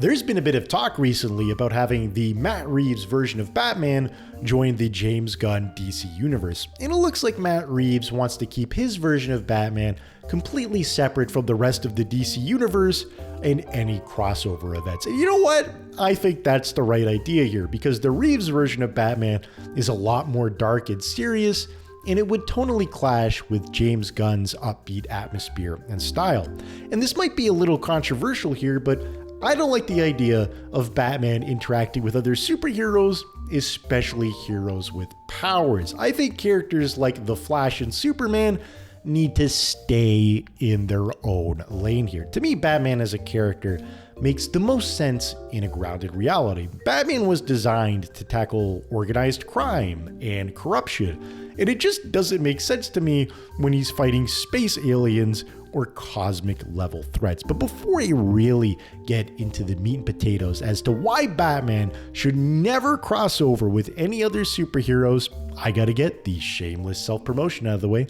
There's been a bit of talk recently about having the Matt Reeves version of Batman join the James Gunn DC universe, and it looks like Matt Reeves wants to keep his version of Batman completely separate from the rest of the DC universe and any crossover events. And you know what? I think that's the right idea here, because the Reeves version of Batman is a lot more dark and serious, and it would tonally clash with James Gunn's upbeat atmosphere and style. And this might be a little controversial here, but I don't like the idea of Batman interacting with other superheroes, especially heroes with powers. I think characters like The Flash and Superman need to stay in their own lane here. To me, Batman as a character makes the most sense in a grounded reality. Batman was designed to tackle organized crime and corruption, and it just doesn't make sense to me when he's fighting space aliens or cosmic level threats. But before I really get into the meat and potatoes as to why Batman should never cross over with any other superheroes, I gotta get the shameless self-promotion out of the way.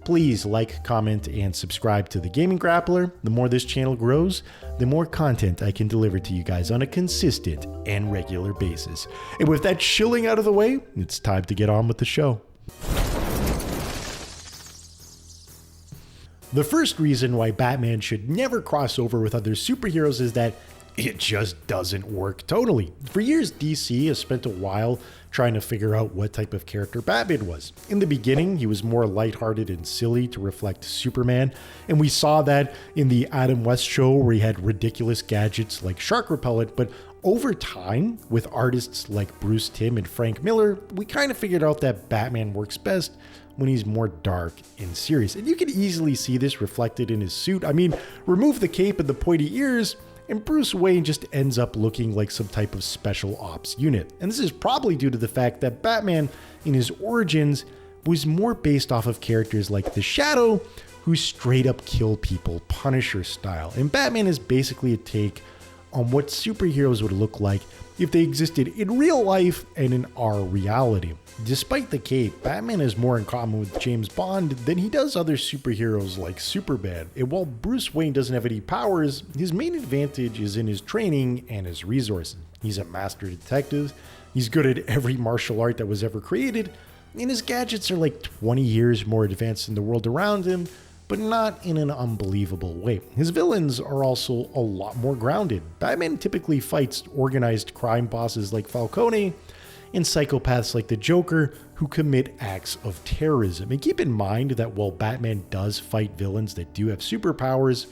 Please like, comment, and subscribe to The Gaming Grappler. The more this channel grows, the more content I can deliver to you guys on a consistent and regular basis. And with that shilling out of the way, it's time to get on with the show. The first reason why Batman should never cross over with other superheroes is that it just doesn't work totally. For years, DC has spent a while trying to figure out what type of character Batman was. In the beginning, he was more lighthearted and silly to reflect Superman, and we saw that in the Adam West show where he had ridiculous gadgets like shark repellent, but over time, with artists like Bruce Timm and Frank Miller, we kind of figured out that Batman works best when he's more dark and serious. And you can easily see this reflected in his suit. I mean, remove the cape and the pointy ears, and Bruce Wayne just ends up looking like some type of special ops unit. And this is probably due to the fact that Batman, in his origins, was more based off of characters like the Shadow, who straight up kill people, Punisher style. And Batman is basically a take on what superheroes would look like if they existed in real life and in our reality. Despite the cape, Batman has more in common with James Bond than he does other superheroes like Superman. And while Bruce Wayne doesn't have any powers, his main advantage is in his training and his resources. He's a master detective, he's good at every martial art that was ever created, and his gadgets are like 20 years more advanced than the world around him, but not in an unbelievable way. His villains are also a lot more grounded. Batman typically fights organized crime bosses like Falcone and psychopaths like the Joker who commit acts of terrorism. And keep in mind that while Batman does fight villains that do have superpowers,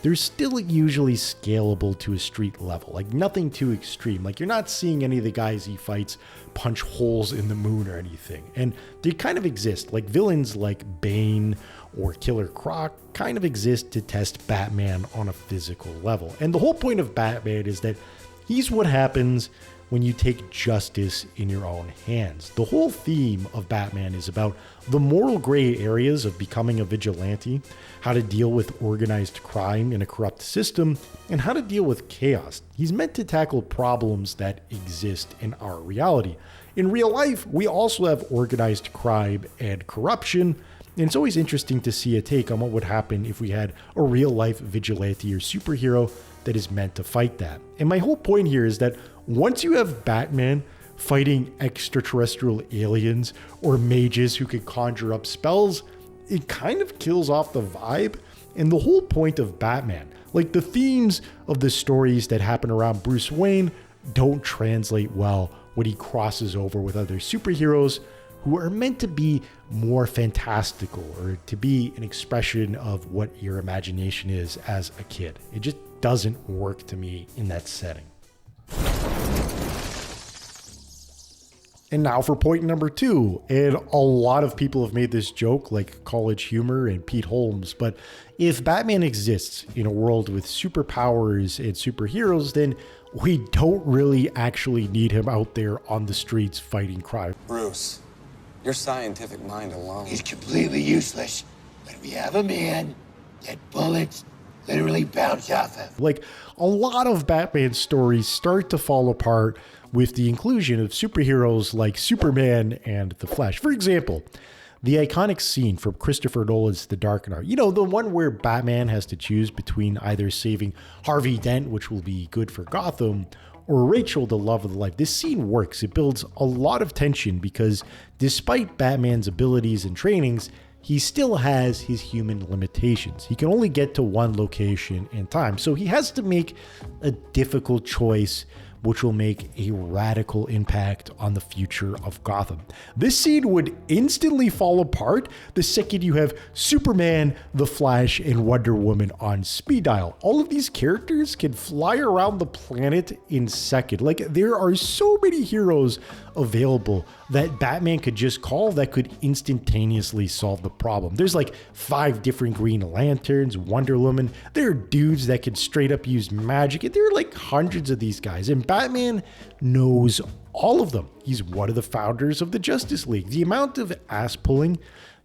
they're still usually scalable to a street level, like nothing too extreme. Like you're not seeing any of the guys he fights punch holes in the moon or anything. And they kind of exist, like villains like Bane or Killer Croc kind of exist to test Batman on a physical level. And the whole point of Batman is that he's what happens when you take justice in your own hands. The whole theme of Batman is about the moral gray areas of becoming a vigilante, how to deal with organized crime in a corrupt system, and how to deal with chaos. He's meant to tackle problems that exist in our reality. In real life, we also have organized crime and corruption, and it's always interesting to see a take on what would happen if we had a real life vigilante or superhero that is meant to fight that. And my whole point here is that once you have Batman fighting extraterrestrial aliens or mages who can conjure up spells, it kind of kills off the vibe and the whole point of Batman. Like the themes of the stories that happen around Bruce Wayne don't translate well when he crosses over with other superheroes who are meant to be more fantastical or to be an expression of what your imagination is as a kid. It just doesn't work to me in that setting. And now for point number 2, and a lot of people have made this joke like College Humor and Pete Holmes, but if Batman exists in a world with superpowers and superheroes, then we don't really actually need him out there on the streets fighting crime. Bruce, your scientific mind alone. He's completely useless, but we have a man that bullets literally bounce off of. Like a lot of Batman stories start to fall apart with the inclusion of superheroes like Superman and the Flash. For example, The iconic scene from Christopher Nolan's The Dark Knight, you know, the one where Batman has to choose between either saving Harvey Dent, which will be good for Gotham, or Rachel, the love of the life. This scene works. It builds a lot of tension because despite Batman's abilities and trainings, he still has his human limitations. He can only get to one location in time. So he has to make a difficult choice, which will make a radical impact on the future of Gotham. This scene would instantly fall apart the second you have Superman, The Flash, and Wonder Woman on speed dial. All of these characters can fly around the planet in seconds. Like, there are so many heroes available that Batman could just call that could instantaneously solve the problem. There's like 5 different Green Lanterns, Wonder Woman. There are dudes that can straight up use magic, and there are like hundreds of these guys, and Batman knows all of them. He's one of the founders of the Justice League. The amount of ass pulling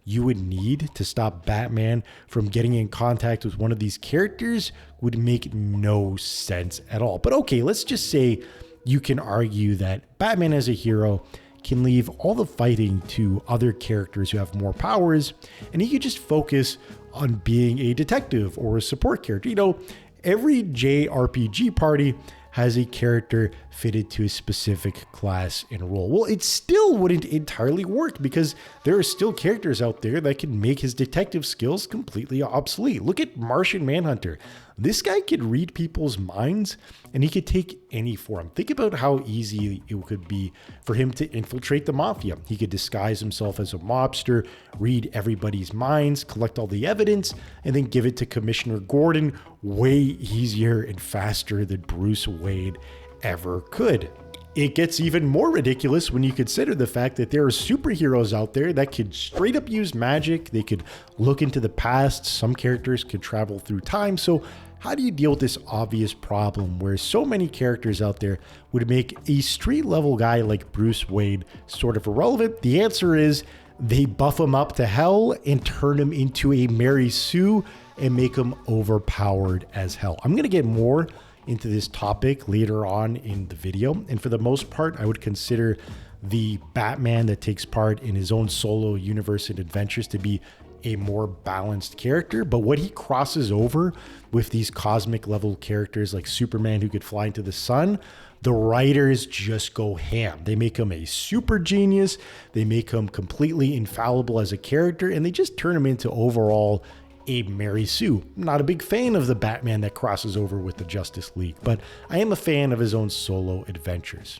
you would need to stop Batman from getting in contact with one of these characters would make no sense at all. But okay, let's just say you can argue that Batman as a hero can leave all the fighting to other characters who have more powers, and he could just focus on being a detective or a support character. You know, every JRPG party has a character fitted to a specific class and role. Well, it still wouldn't entirely work because there are still characters out there that can make his detective skills completely obsolete. Look at Martian Manhunter. This guy could read people's minds and he could take any form. Think about how easy it could be for him to infiltrate the mafia. He could disguise himself as a mobster, read everybody's minds, collect all the evidence, and then give it to Commissioner Gordon way easier and faster than Bruce Wayne ever could. It gets even more ridiculous when you consider the fact that there are superheroes out there that could straight up use magic. They could look into the past. Some characters could travel through time. So how do you deal with this obvious problem where so many characters out there would make a street level guy like Bruce Wayne sort of irrelevant? The answer is they buff him up to hell and turn him into a Mary Sue and make him overpowered as hell. I'm going to get more into this topic later on in the video. And for the most part, I would consider the Batman that takes part in his own solo universe and adventures to be a more balanced character. But what he crosses over with these cosmic level characters like Superman who could fly into the sun, the writers just go ham. They make him a super genius. They make him completely infallible as a character, and they just turn him into overall a Mary Sue. I'm not a big fan of the Batman that crosses over with the Justice League, but I am a fan of his own solo adventures.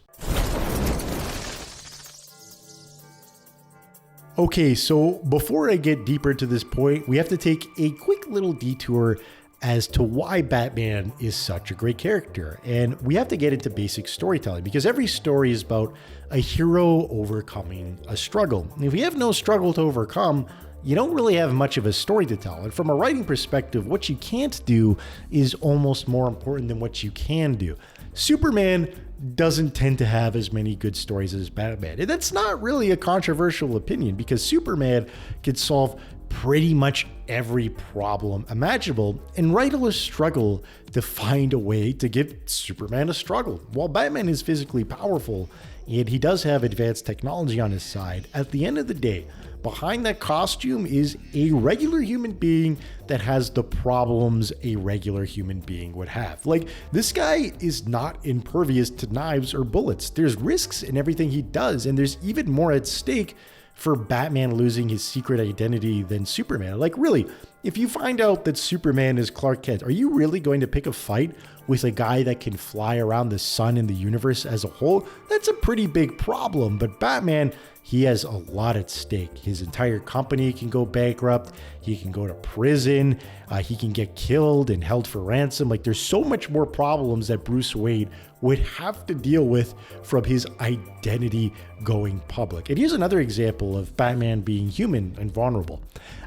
Okay, so before I get deeper to this point, we have to take a quick little detour as to why Batman is such a great character. And we have to get into basic storytelling because every story is about a hero overcoming a struggle. And if you have no struggle to overcome, you don't really have much of a story to tell. And from a writing perspective, what you can't do is almost more important than what you can do. Superman doesn't tend to have as many good stories as Batman. And that's not really a controversial opinion because Superman could solve pretty much every problem imaginable, and write will struggle to find a way to give Superman a struggle. While Batman is physically powerful and he does have advanced technology on his side, at the end of the day, behind that costume is a regular human being that has the problems a regular human being would have. Like, this guy is not impervious to knives or bullets. There's risks in everything he does, and there's even more at stake for Batman losing his secret identity than Superman. Like, really, if you find out that Superman is Clark Kent, are you really going to pick a fight with a guy that can fly around the sun and the universe as a whole? That's a pretty big problem. But Batman, he has a lot at stake. His entire company can go bankrupt. He can go to prison. He can get killed and held for ransom. Like, there's so much more problems that Bruce Wayne would have to deal with from his identity going public. And here's another example of Batman being human and vulnerable.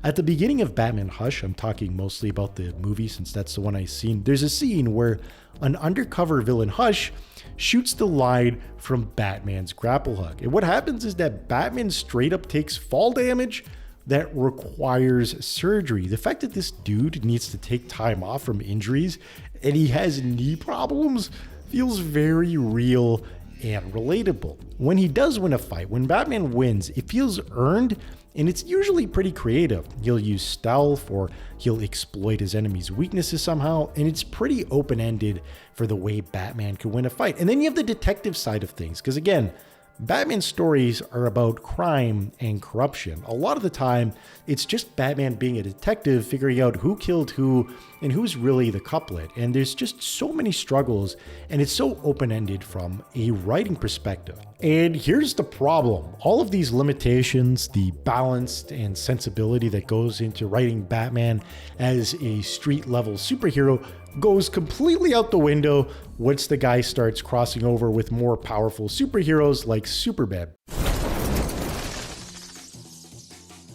At the beginning of Batman Hush, I'm talking mostly about the movie since that's the one I've seen, there's a scene where an undercover villain, Hush, shoots the line from Batman's grapple hook. And what happens is that Batman straight up takes fall damage that requires surgery. The fact that this dude needs to take time off from injuries and he has knee problems feels very real and relatable. When he does win a fight, when Batman wins, it feels earned and it's usually pretty creative. He'll use stealth or he'll exploit his enemy's weaknesses somehow, and it's pretty open-ended for the way Batman can win a fight. And then you have the detective side of things, because again, Batman stories are about crime and corruption. A lot of the time, it's just Batman being a detective, figuring out who killed who and who's really the couplet. And there's just so many struggles, and it's so open-ended from a writing perspective. And here's the problem. All of these limitations, the balance and sensibility that goes into writing Batman as a street-level superhero goes completely out the window once the guy starts crossing over with more powerful superheroes like Superman.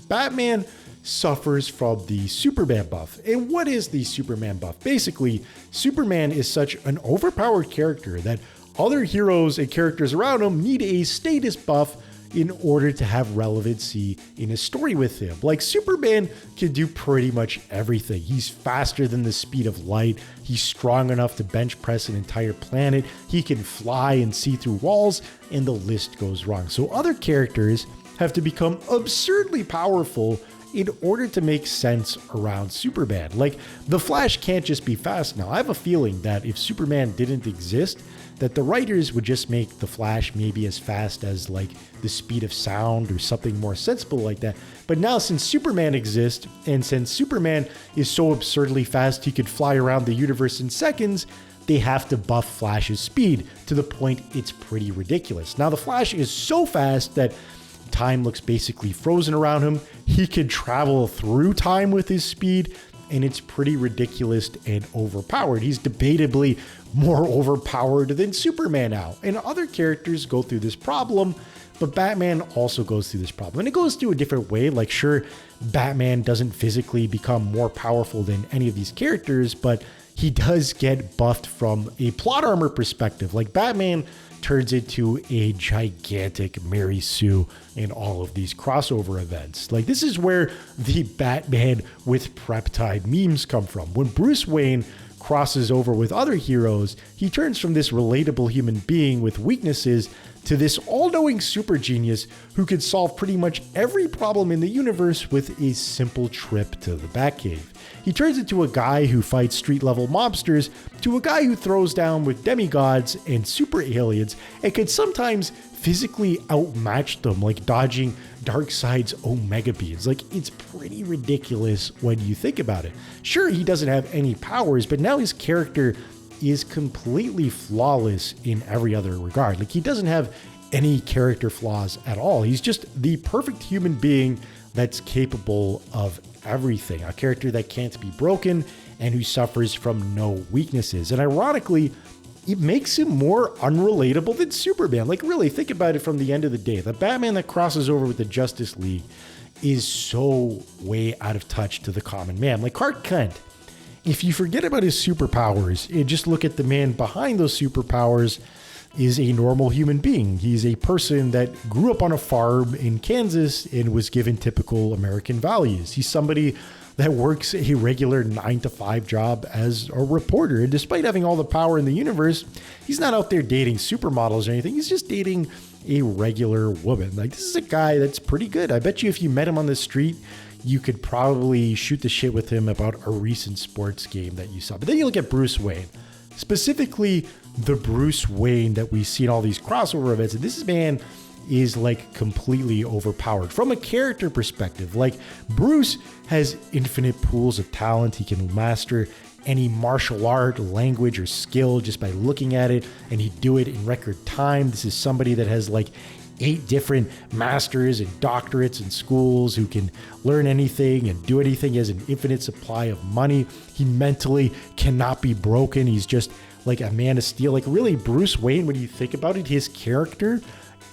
Batman suffers from the Superman buff. And what is the Superman buff? Basically, Superman is such an overpowered character that other heroes and characters around him need a status buff in order to have relevancy in a story with him. Like, Superman can do pretty much everything. He's faster than the speed of light. He's strong enough to bench press an entire planet. He can fly and see through walls, and the list goes wrong. So other characters have to become absurdly powerful in order to make sense around Superman. Like, the Flash can't just be fast now. I have a feeling that if Superman didn't exist, that the writers would just make the Flash maybe as fast as like the speed of sound or something more sensible like that. But now, since Superman exists, and since Superman is so absurdly fast he could fly around the universe in seconds, they have to buff Flash's speed to the point it's pretty ridiculous. Now, the Flash is so fast that time looks basically frozen around him. He can travel through time with his speed, and it's pretty ridiculous and overpowered. He's debatably more overpowered than Superman now. And other characters go through this problem, but Batman also goes through this problem. And it goes through a different way. Like, sure, Batman doesn't physically become more powerful than any of these characters, but he does get buffed from a plot armor perspective. Like, Batman turns into a gigantic Mary Sue in all of these crossover events. Like, this is where the Batman with prep time memes come from. When Bruce Wayne crosses over with other heroes, he turns from this relatable human being with weaknesses to this all-knowing super genius who could solve pretty much every problem in the universe with a simple trip to the Batcave. He turns into a guy who fights street-level mobsters to a guy who throws down with demigods and super aliens and can sometimes physically outmatch them, like dodging Darkseid's Omega beams. Like, it's pretty ridiculous when you think about it. Sure, he doesn't have any powers, but now his character is completely flawless in every other regard. Like, he doesn't have any character flaws at all. He's just the perfect human being that's capable of everything. A character that can't be broken and who suffers from no weaknesses. And ironically, it makes him more unrelatable than Superman. Like, really, think about it from the end of the day. The Batman that crosses over with the Justice League is so way out of touch to the common man. Like Clark Kent, if you forget about his superpowers and just look at the man behind those superpowers, is a normal human being. He's a person that grew up on a farm in Kansas and was given typical American values. He's somebody that works a regular 9-to-5 job as a reporter. And despite having all the power in the universe, he's not out there dating supermodels or anything. He's just dating a regular woman. Like, this is a guy that's pretty good. I bet you if you met him on the street, you could probably shoot the shit with him about a recent sports game that you saw. But then you look at Bruce Wayne, specifically the Bruce Wayne that we see in all these crossover events. And this man is like completely overpowered from a character perspective. Like, Bruce has infinite pools of talent. He can master any martial art, language, or skill just by looking at it, and he'd do it in record time. This is somebody that has like 8 different masters and doctorates in schools, who can learn anything and do anything. He has an infinite supply of money. He mentally cannot be broken. He's just like a man of steel. Like, really, Bruce Wayne, when you think about it, his character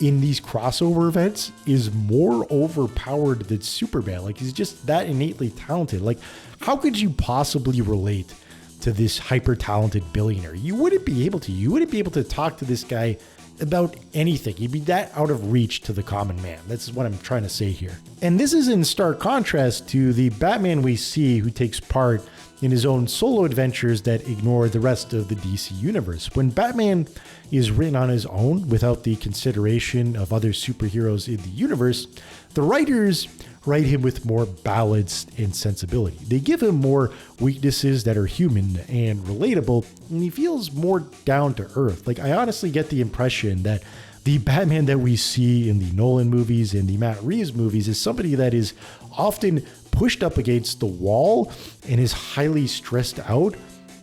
in these crossover events is more overpowered than Superman. Like, he's just that innately talented. Like, how could you possibly relate to this hyper talented billionaire? You wouldn't be able to. You wouldn't be able to talk to this guy about anything. He'd be that out of reach to the common man. That's what I'm trying to say here. And this is in stark contrast to the Batman we see, who takes part in his own solo adventures that ignore the rest of the DC universe. When Batman is written on his own without the consideration of other superheroes in the universe, the writers write him with more balance and sensibility. They give him more weaknesses that are human and relatable, and he feels more down to earth. Like, I honestly get the impression that the Batman that we see in the Nolan movies and the Matt Reeves movies is somebody that is often pushed up against the wall and is highly stressed out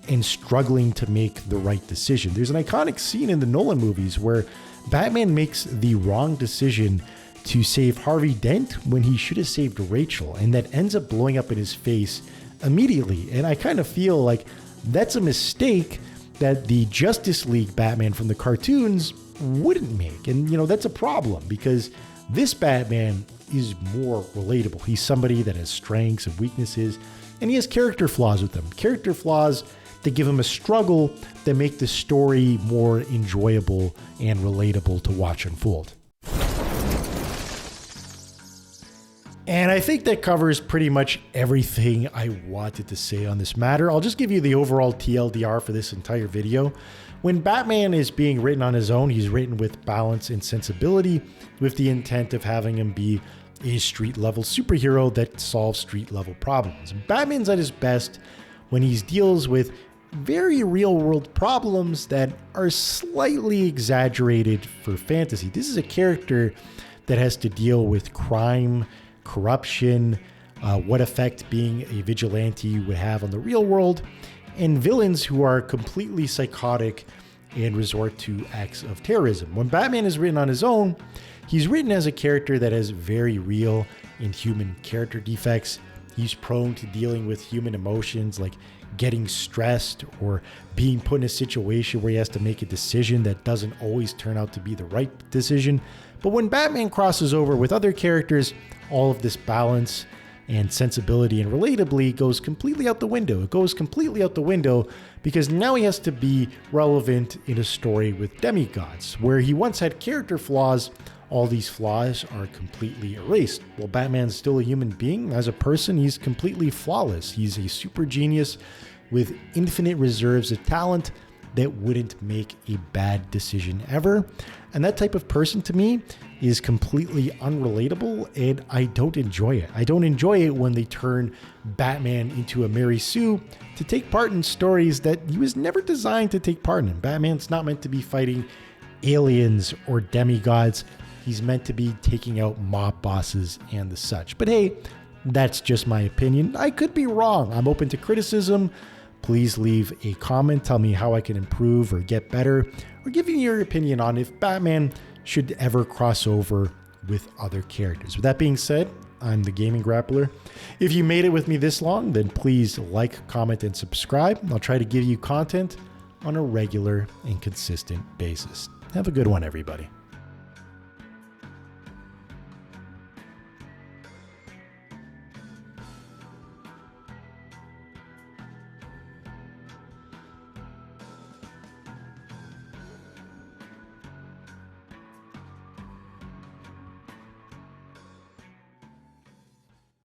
and struggling to make the right decision. There's an iconic scene in the Nolan movies where Batman makes the wrong decision to save Harvey Dent when he should have saved Rachel, and that ends up blowing up in his face immediately. And I kind of feel like that's a mistake that the Justice League Batman from the cartoons wouldn't make. And, you know, that's a problem because this Batman is more relatable. He's somebody that has strengths and weaknesses, and he has character flaws with him. Character flaws that give him a struggle that make the story more enjoyable and relatable to watch unfold. And I think that covers pretty much everything I wanted to say on this matter. I'll just give you the overall TLDR for this entire video. When Batman is being written on his own, he's written with balance and sensibility, with the intent of having him be a street-level superhero that solves street-level problems. Batman's at his best when he deals with very real-world problems that are slightly exaggerated for fantasy. This is a character that has to deal with crime, corruption, what effect being a vigilante would have on the real world, and villains who are completely psychotic and resort to acts of terrorism. When Batman is written on his own, he's written as a character that has very real and human character defects. He's prone to dealing with human emotions like getting stressed or being put in a situation where he has to make a decision that doesn't always turn out to be the right decision. But when Batman crosses over with other characters, all of this balance and sensibility and relatably goes completely out the window. It goes completely out the window because now he has to be relevant in a story with demigods. Where he once had character flaws, all these flaws are completely erased. Well, Batman's still a human being. As a person, he's completely flawless. He's a super genius with infinite reserves of talent that wouldn't make a bad decision ever. And that type of person to me is completely unrelatable, and I don't enjoy it. I don't enjoy it when they turn Batman into a Mary Sue to take part in stories that he was never designed to take part in. Batman's not meant to be fighting aliens or demigods. He's meant to be taking out mob bosses and the such. But hey, that's just my opinion. I could be wrong. I'm open to criticism. Please leave a comment. Tell me how I can improve or get better, or give me your opinion on if Batman should ever cross over with other characters. With that being said, I'm the Gaming Grappler. If you made it with me this long, then please like, comment, and subscribe. I'll try to give you content on a regular and consistent basis. Have a good one, everybody.